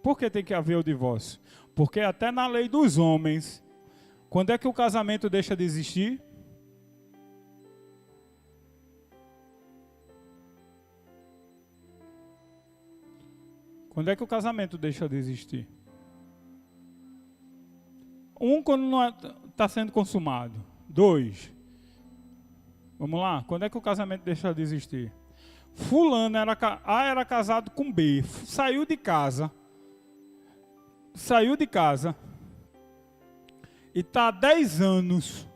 Por que tem que haver o divórcio? Porque até na lei dos homens, quando é que o casamento deixa de existir? Quando é que o casamento deixa de existir? Quando não está sendo consumado. 2. Vamos lá, quando é que o casamento deixa de existir? Fulano era casado com B, saiu de casa e está há 10 anos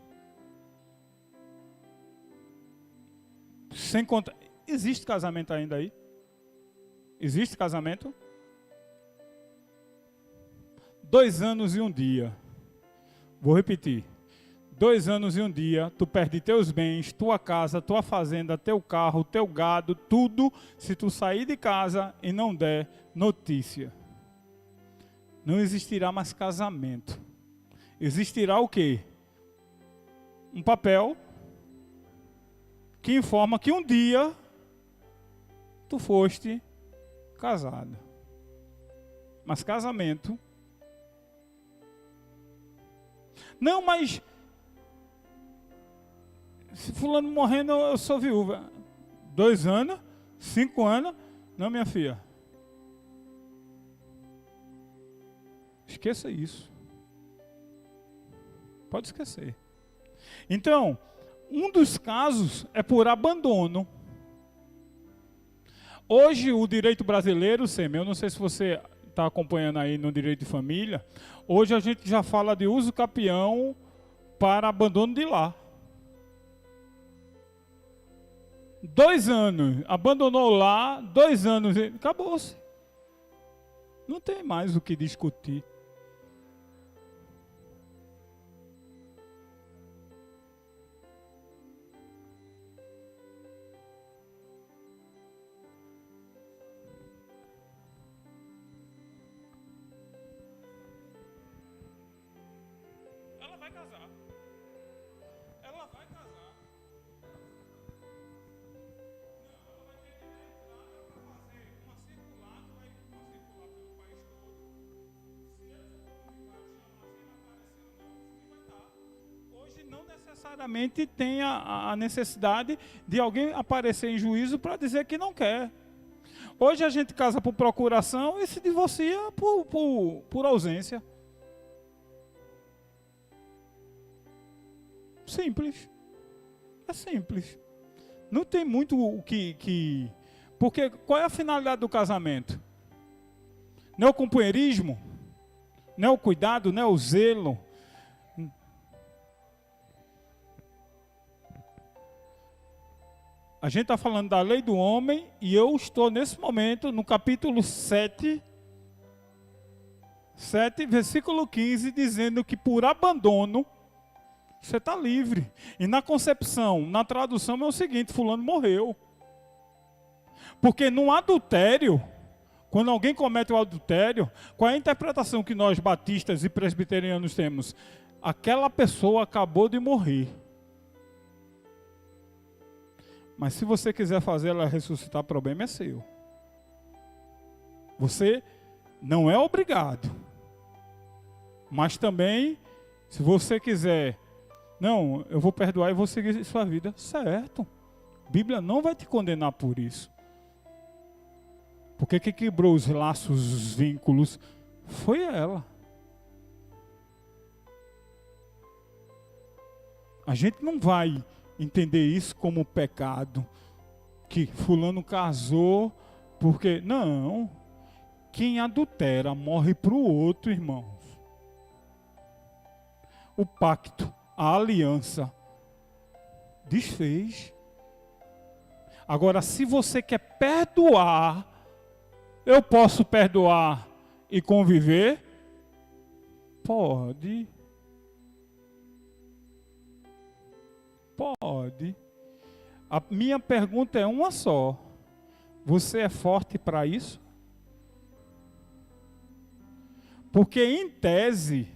sem contar. Existe casamento ainda aí? Existe casamento? 2 anos e 1 dia. Vou repetir. 2 anos e 1 dia, tu perde teus bens, tua casa, tua fazenda, teu carro, teu gado, tudo, se tu sair de casa e não der notícia. Não existirá mais casamento. Existirá o quê? Um papel que informa que um dia tu foste casado. Mas casamento... Não, mas... Se fulano morrendo, eu sou viúva. 2 anos, 5 anos. Não, minha filha. Esqueça isso. Pode esquecer. Então, um dos casos é por abandono. Hoje, o direito brasileiro, Semi, eu não sei se você está acompanhando aí no direito de família, hoje a gente já fala de uso capião para abandono de lar. 2 anos, abandonou lá, 2 anos, acabou-se. Não tem mais o que discutir. Ela vai casar. Ela vai casar. Não, ela vai ter que entrar. necessariamente tem a necessidade de alguém aparecer em juízo para dizer que não quer. Hoje a gente casa por procuração e se divorcia por ausência. Simples. É simples. Não tem muito o que... Porque qual é a finalidade do casamento? Não é o companheirismo? Não é o cuidado? Não é o zelo? A gente está falando da lei do homem e eu estou nesse momento no capítulo 7, versículo 15, dizendo que por abandono você está livre. E na concepção, na tradução é o seguinte: fulano morreu. Porque no adultério, quando alguém comete o adultério, qual é a interpretação que nós batistas e presbiterianos temos? Aquela pessoa acabou de morrer. Mas se você quiser fazer ela ressuscitar, o problema é seu. Você não é obrigado. Mas também, se você quiser, não, eu vou perdoar e vou seguir sua vida, certo. A Bíblia não vai te condenar por isso. Porque quem quebrou os laços, os vínculos, foi ela. A gente não vai entender isso como pecado, que fulano casou porque... Não. Quem adultera morre para o outro, irmãos. O pacto, a aliança, desfez. Agora, se você quer perdoar, eu posso perdoar e conviver? Pode. Pode. A minha pergunta é uma só. Você é forte para isso? Porque, em tese,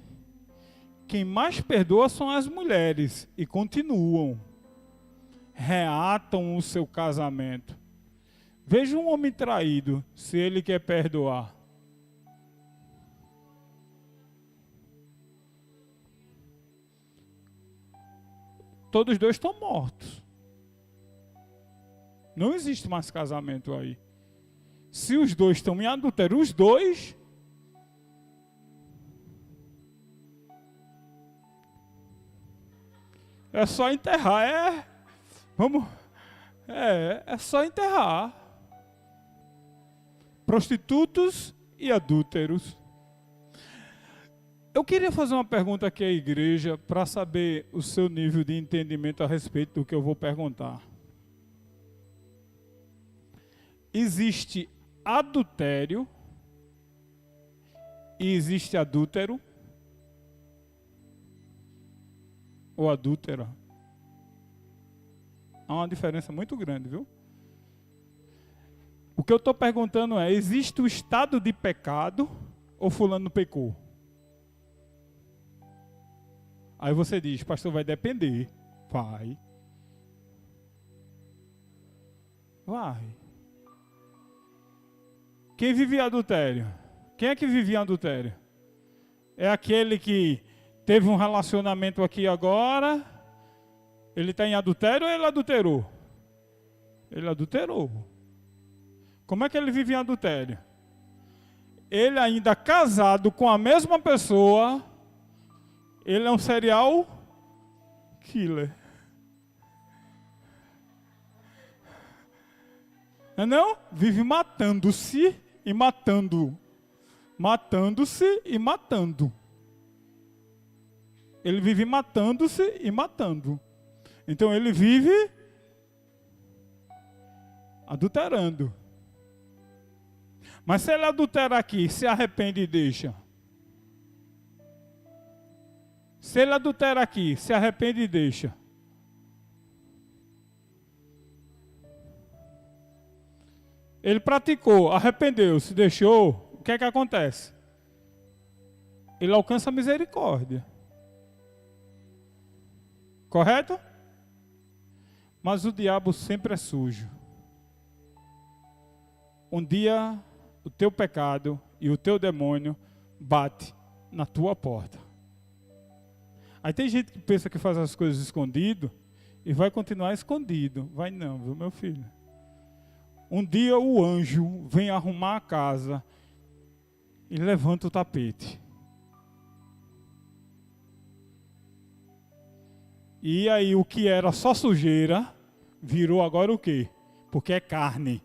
quem mais perdoa são as mulheres e continuam. Reatam o seu casamento. Veja um homem traído, se ele quer perdoar. Todos os dois estão mortos. Não existe mais casamento aí. Se os dois estão em adultério, os dois... É só enterrar, Vamos... É só enterrar. Prostitutos e adúlteros. Eu queria fazer uma pergunta aqui à igreja para saber o seu nível de entendimento a respeito do que eu vou perguntar. Existe adultério e existe adúltero? Ou adúltera? Há uma diferença muito grande, viu? O que eu estou perguntando é, existe o estado de pecado ou fulano pecou? Aí você diz, pastor, vai depender. Vai. Quem vive em adultério? Quem é que vive em adultério? É aquele que teve um relacionamento aqui agora, ele está em adultério ou ele adulterou? Ele adulterou. Como é que ele vive em adultério? Ele ainda casado com a mesma pessoa, ele é um serial killer. Não? Vive matando-se e matando. Matando-se e matando. Ele vive matando-se e matando. Então ele vive adulterando. Mas se ele adultera aqui, se arrepende e deixa. Se ele adultera aqui, se arrepende e deixa. Ele praticou, arrependeu-se, deixou. O que é que acontece? Ele alcança a misericórdia. Correto? Mas o diabo sempre é sujo. Um dia o teu pecado e o teu demônio bate na tua porta. Aí tem gente que pensa que faz as coisas escondido e vai continuar escondido. Vai não, viu, meu filho? Um dia o anjo vem arrumar a casa e levanta o tapete. E aí o que era só sujeira, virou agora o quê? Porque é carne.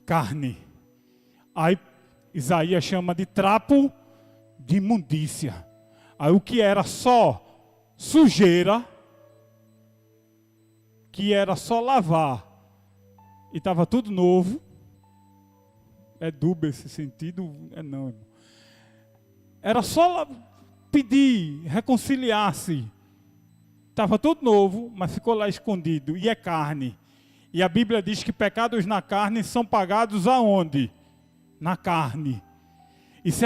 Carne. Aí Isaías chama de trapo de imundícia. Aí o que era só sujeira, que era só lavar, e estava tudo novo, é dúbio esse sentido, é não, irmão. Era só pedir, reconciliar-se. Estava tudo novo, mas ficou lá escondido, e é carne. E a Bíblia diz que pecados na carne são pagados aonde? Na carne. E se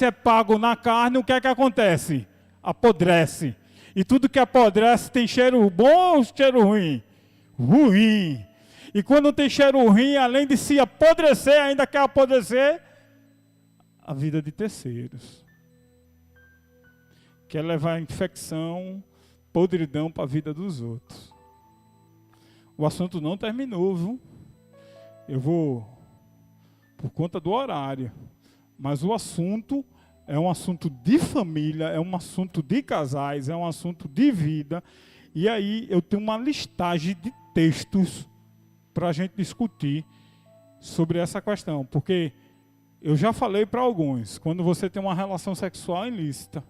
é pago na carne, o que é que acontece? Apodrece. E tudo que apodrece tem cheiro bom ou cheiro ruim? Ruim. E quando tem cheiro ruim, além de se apodrecer, ainda quer apodrecer a vida de terceiros. Quer levar infecção, podridão para a vida dos outros. O assunto não terminou, viu? Eu vou, por conta do horário, mas o assunto é um assunto de família, é um assunto de casais, é um assunto de vida. E aí eu tenho uma listagem de textos para a gente discutir sobre essa questão. Porque eu já falei para alguns, quando você tem uma relação sexual ilícita,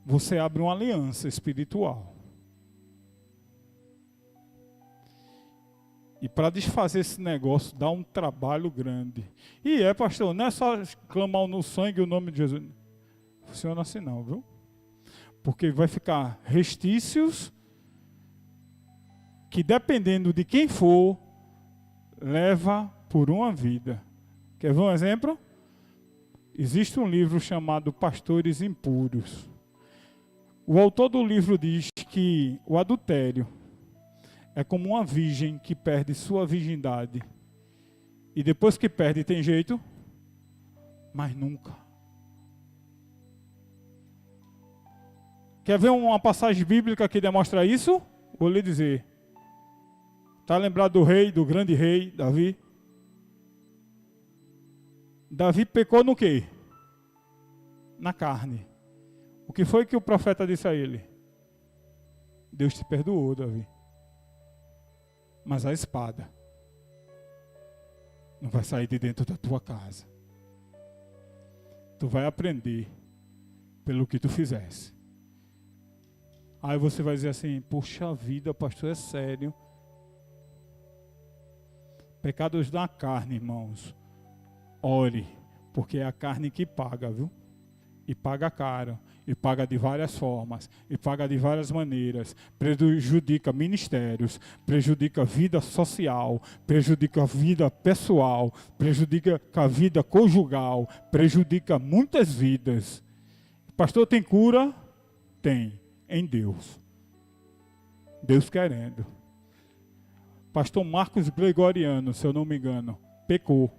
você abre uma aliança espiritual. E para desfazer esse negócio dá um trabalho grande. E pastor, não é só clamar no sangue o nome de Jesus. Funciona assim não, viu? Porque vai ficar restícios que, dependendo de quem for, leva por uma vida. Quer ver um exemplo? Existe um livro chamado Pastores Impuros. O autor do livro diz que o adultério é como uma virgem que perde sua virgindade. E depois que perde, tem jeito? Mas nunca. Quer ver uma passagem bíblica que demonstra isso? Vou lhe dizer. Está lembrado do rei, do grande rei, Davi? Davi pecou no quê? Na carne. O que foi que o profeta disse a ele? Deus te perdoou, Davi. Mas a espada não vai sair de dentro da tua casa. Tu vai aprender pelo que tu fizesse. Aí você vai dizer assim, puxa vida, pastor, é sério. Pecados da carne, irmãos. Ore, porque é a carne que paga, viu? E paga caro, e paga de várias formas, e paga de várias maneiras, prejudica ministérios, prejudica a vida social, prejudica a vida pessoal, prejudica a vida conjugal, prejudica muitas vidas. Pastor, tem cura? Tem, em Deus. Deus querendo. Pastor Marcos Gregoriano, se eu não me engano, pecou.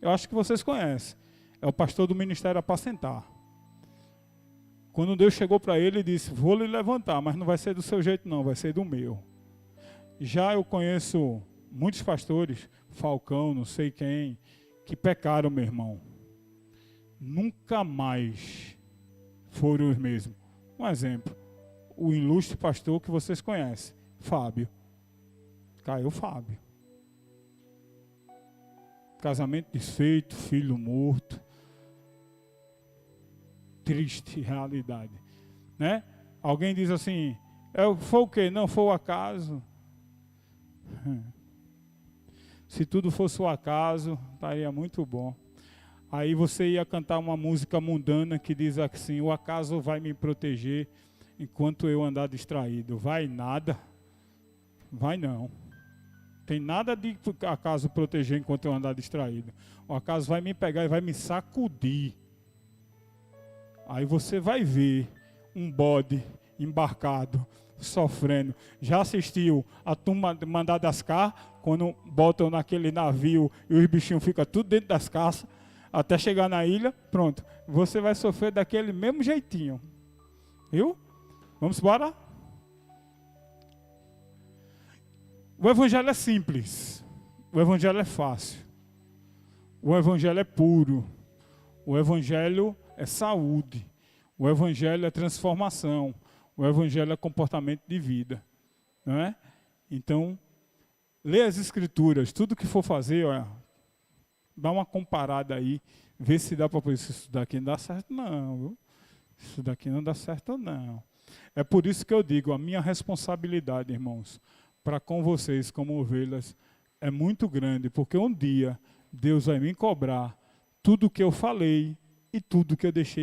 Eu acho que vocês conhecem. É o pastor do Ministério Apacentar. Quando Deus chegou para ele e disse, vou lhe levantar, mas não vai ser do seu jeito não, vai ser do meu. Já eu conheço muitos pastores, Falcão, não sei quem, que pecaram, meu irmão. Nunca mais foram os mesmos. Um exemplo, o ilustre pastor que vocês conhecem, Fábio. Caiu Fábio. Casamento desfeito, filho morto. Triste realidade, né? Alguém diz assim, foi o quê? Não, foi o acaso. Se tudo fosse o acaso, estaria muito bom. Aí você ia cantar uma música mundana que diz assim, o acaso vai me proteger enquanto eu andar distraído. Vai nada. Vai não. Tem nada de acaso proteger enquanto eu andar distraído. O acaso vai me pegar e vai me sacudir. Aí você vai ver um bode embarcado, sofrendo. Já assistiu a turma de Madagascar, quando botam naquele navio e os bichinhos ficam tudo dentro das caças, até chegar na ilha, pronto. Você vai sofrer daquele mesmo jeitinho. Viu? Vamos embora? O evangelho é simples. O evangelho é fácil. O evangelho é puro. O evangelho é saúde. O evangelho é transformação. O evangelho é comportamento de vida. Não é? Então, lê as escrituras. Tudo que for fazer, olha, dá uma comparada aí. Vê se dá para fazer isso daqui não dá certo não. Viu? Isso daqui não dá certo não. É por isso que eu digo, a minha responsabilidade, irmãos, para com vocês como ovelhas, é muito grande. Porque um dia Deus vai me cobrar tudo que eu falei e tudo que eu deixei